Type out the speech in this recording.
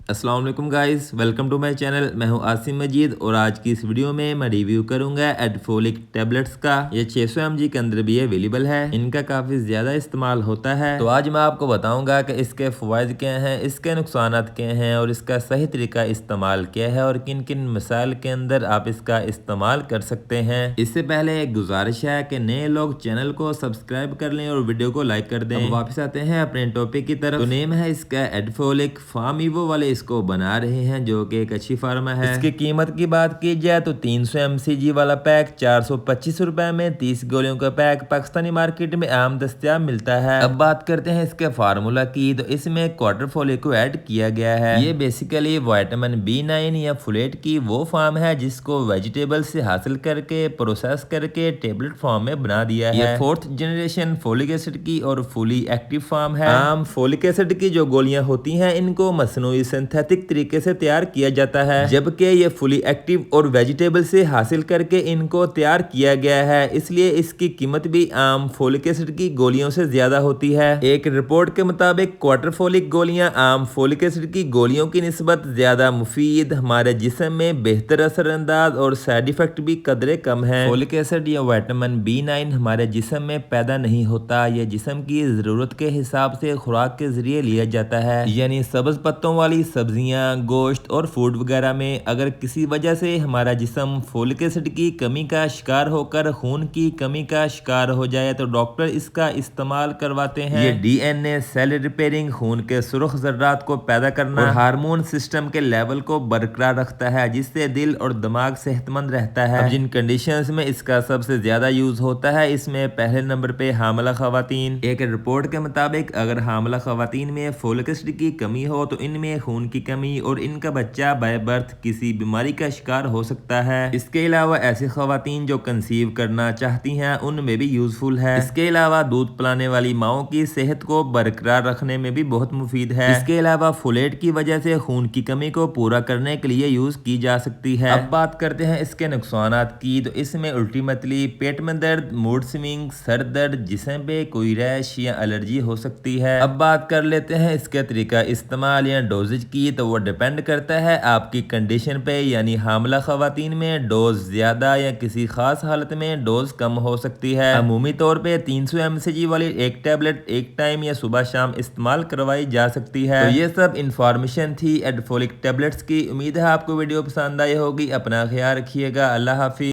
अस्सलाम वालेकुम guys, welcome to my channel. मैं हूं आसिम मजीद और आज की इस वीडियो में मैं रिव्यू करूंगा एडफोलिक टेबलेट्स का। ये 600 mg के अंदर भी अवेलेबल है। इनका काफ़ी ज़्यादा इस्तेमाल होता है। तो आज मैं आपको बताऊंगा कि इसके फ़वाइद क्या हैं, इसके नुकसानात क्या हैं और इसका सही तरीका इस्तेमाल क्या है और किन किन मसाइल के अंदर आप इसका इस्तेमाल कर सकते हैं। इससे पहले एक गुजारिश है कि नए लोग चैनल को सब्सक्राइब कर लें और वीडियो को लाइक कर दें। अब वापस आते हैं अपने टॉपिक की तरफ। तो नेम है इसका एडफोलिक। फार्मिवो वाले इसको बना रहे हैं जो कि एक अच्छी फार्मा है। इसकी कीमत की बात की जाए तो 300 mcg वाला पैक 425 रुपए में 30 गोलियों का पैक पाकिस्तानी मार्केट में आम दस्तियाब मिलता है। अब बात करते हैं इसके फार्मूला की। तो इसमें क्वार्टर फोलिक को ऐड किया गया है। ये बेसिकली विटामिन B9 या फोलेट की वो फार्म है जिसको वेजिटेबल से हासिल करके प्रोसेस करके टेबलेट फॉर्म में बना दिया है। ये 4th जनरेशन फोलिक एसिड की और फुली एक्टिव फार्म है। आम फोलिक एसिड की जो गोलियां होती हैं इनको मसनूई सिंथेटिक तरीके से तैयार किया जाता है, जबकि ये फुली एक्टिव और वेजिटेबल से हासिल करके इनको तैयार किया गया है, इसलिए इसकी कीमत भी आम फोलिक एसिड की गोलियों से ज्यादा होती है। एक रिपोर्ट के मुताबिक क्वार्टर फोलिक गोलियां आम फोलिक एसिड की गोलियों की निस्बत ज्यादा मुफीद, हमारे जिस्म में बेहतर असरअंदाज और साइड इफेक्ट भी कदरे कम है। फोलिक एसिड या विटामिन B9 हमारे जिस्म में पैदा नहीं होता, यह जिस्म की जरूरत के हिसाब से खुराक के जरिए लिया जाता है। यानी सब्ज पत्तों वाली सब्जियां, गोश्त और फूड वगैरह में अगर किसी वजह से हमारा जिस्म फोलिक एसिड की कमी का शिकार होकर खून की कमी का शिकार हो जाए तो डॉक्टर इसका इस्तेमाल करवाते हैं। ये DNA सेल रिपेयरिंग, खून के सुर्ख जर्रात को पैदा करना और हार्मोन सिस्टम के लेवल को बरकरार रखता है, जिससे दिल और दिमाग सेहतमंद रहता है। अब जिन कंडीशंस में इसका सबसे ज्यादा यूज होता है, इसमें पहले नंबर पे हामला खवातीन। एक रिपोर्ट के मुताबिक अगर हामला खवातीन में फोलिक एसिड की कमी हो तो इनमें खून की कमी और इनका बच्चा बाय बर्थ किसी बीमारी का शिकार हो सकता है। इसके अलावा ऐसी खवातीन जो कंसीव करना चाहती हैं उनमें भी यूजफुल है। इसके अलावा दूध पिलाने वाली माओं की सेहत को बरकरार रखने में भी बहुत मुफीद है। इसके अलावा फोलेट की वजह से खून की कमी को पूरा करने के लिए यूज की जा सकती है। अब बात करते हैं इसके नुकसानात की। तो इसमें अल्टीमेटली पेट में दर्द, मूड स्विंग, सर दर्द, जिस्म पे कोई रैश या एलर्जी हो सकती है। अब बात कर लेते हैं इसका तरीका इस्तेमाल या डोजेज की। तो वो डिपेंड करता है आपकी कंडीशन पे, यानी हामला खवातीन में डोज ज्यादा या किसी खास हालत में डोज कम हो सकती है। अमूमी तौर पे 300 mcg वाली एक टैबलेट एक टाइम या सुबह शाम इस्तेमाल करवाई जा सकती है। तो ये सब इंफॉर्मेशन थी एडफोलिक टैबलेट्स की। उम्मीद है आपको वीडियो पसंद आई होगी। अपना ख्याल रखिएगा। अल्लाह हाफिज।